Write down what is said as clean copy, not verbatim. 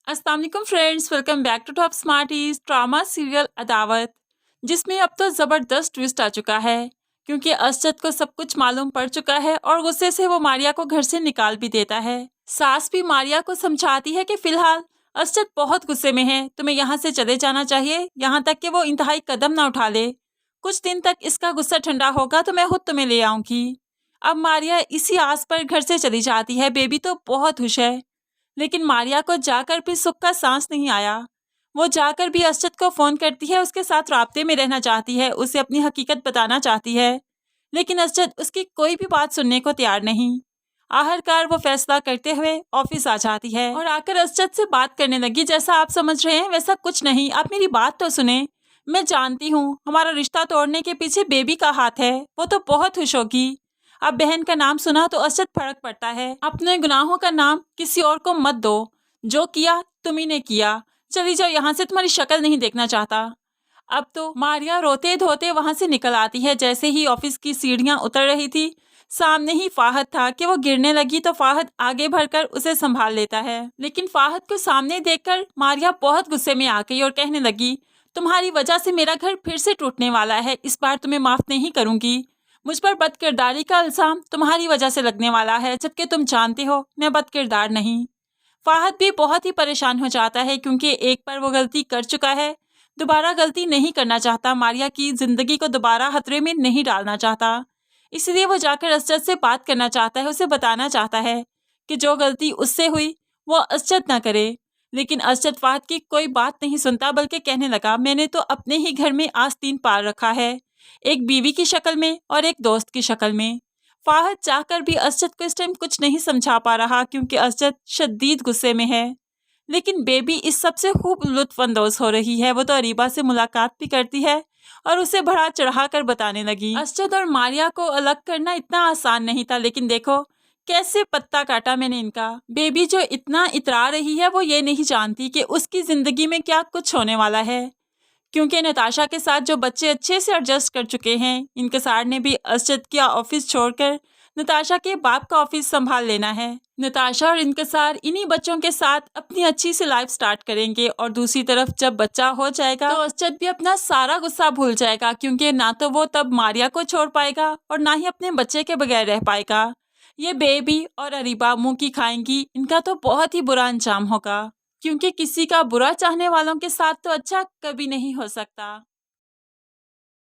अस्सलाम वालेकुम friends, welcome back to top Smarties drama serial Adawat, जिसमें अब तो ज़बरदस्त ट्विस्ट आ चुका है क्योंकि असद को सब कुछ मालूम पड़ चुका है और गुस्से से वो मारिया को घर से निकाल भी देता है। सास भी मारिया को समझाती है कि फिलहाल असद बहुत गुस्से में है, तुम्हें यहाँ से चले जाना चाहिए, यहाँ तक कि वो इंतहाई कदम ना उठा ले। कुछ दिन तक इसका गुस्सा ठंडा होगा तो मैं खुद तुम्हें ले आऊंगी। अब मारिया इसी आस पर घर से चली जाती है। बेबी तो बहुत खुश है, लेकिन मारिया को जाकर भी सुख का सांस नहीं आया। वो जाकर भी असद को फोन करती है, उसके साथ राब्ते में रहना चाहती है, उसे अपनी हकीकत बताना चाहती है, लेकिन असद उसकी कोई भी बात सुनने को तैयार नहीं। आखिरकार वो फैसला करते हुए ऑफिस आ जाती है और आकर असद से बात करने लगी। जैसा आप समझ रहे हैं वैसा कुछ नहीं, आप मेरी बात तो सुने। मैं जानती हूँ हमारा रिश्ता तोड़ने के पीछे बेबी का हाथ है, वो तो बहुत खुश होगी। अब बहन का नाम सुना तो असद फर्क पड़ता है। अपने गुनाहों का नाम किसी और को मत दो, जो किया तुम्ही ने किया। चली जाओ यहाँ से, तुम्हारी शक्ल नहीं देखना चाहता। अब तो मारिया रोते धोते वहां से निकल आती है। जैसे ही ऑफिस की सीढ़ियां उतर रही थी, सामने ही फाहद था कि वो गिरने लगी तो फाहद आगे बढ़कर उसे संभाल लेता है। लेकिन फाहद को सामने देखकर मारिया बहुत गुस्से में आ गई और कहने लगी, तुम्हारी वजह से मेरा घर फिर से टूटने वाला है, इस बार तुम्हें माफ नहीं करूंगी। मुझ पर बदकिरदारी का इल्जाम तुम्हारी वजह से लगने वाला है, जबकि तुम जानते हो मैं बदकिरदार नहीं। फाहद भी बहुत ही परेशान हो जाता है क्योंकि एक बार वो गलती कर चुका है, दोबारा गलती नहीं करना चाहता। मारिया की जिंदगी को दोबारा खतरे में नहीं डालना चाहता, इसलिए वो जाकर असद से बात करना चाहता है, उसे बताना चाहता है कि जो गलती उससे हुई वो असद ना करे। लेकिन असद फाहद की कोई बात नहीं सुनता, बल्कि कहने लगा, मैंने तो अपने ही घर में आस्तीन पाल रखा है, एक बीवी की शक्ल में और एक दोस्त की शक्ल में। फाहद चाहकर भी असद को इस टाइम कुछ नहीं समझा पा रहा क्योंकि असद शदीद गुस्से में है। लेकिन बेबी इस सब से खूब लुत्फानंदोज हो रही है। वो तो अरीबा से मुलाकात भी करती है और उसे बढ़ा चढ़ा कर बताने लगी। असद और मारिया को अलग करना इतना आसान नहीं था, लेकिन देखो कैसे पत्ता काटा मैंने इनका। बेबी जो इतना इतरा रही है वो ये नहीं जानती कि उसकी जिंदगी में क्या कुछ होने वाला है, क्योंकि नताशा के साथ जो बच्चे अच्छे से एडजस्ट कर चुके हैं, इनकसार ने भी असद का ऑफिस छोड़कर नताशा के बाप का ऑफिस संभाल लेना है। नताशा और इनकसार इन्हीं बच्चों के साथ अपनी अच्छी सी लाइफ स्टार्ट करेंगे और दूसरी तरफ जब बच्चा हो जाएगा तो असद भी अपना सारा गुस्सा भूल जाएगा, क्योंकि ना तो वो तब मारिया को छोड़ पाएगा और ना ही अपने बच्चे के बगैर रह पाएगा। ये बेबी और अरीबा मुंह की खाएंगी, इनका तो बहुत ही बुरा अंजाम होगा, क्योंकि किसी का बुरा चाहने वालों के साथ तो अच्छा कभी नहीं हो सकता।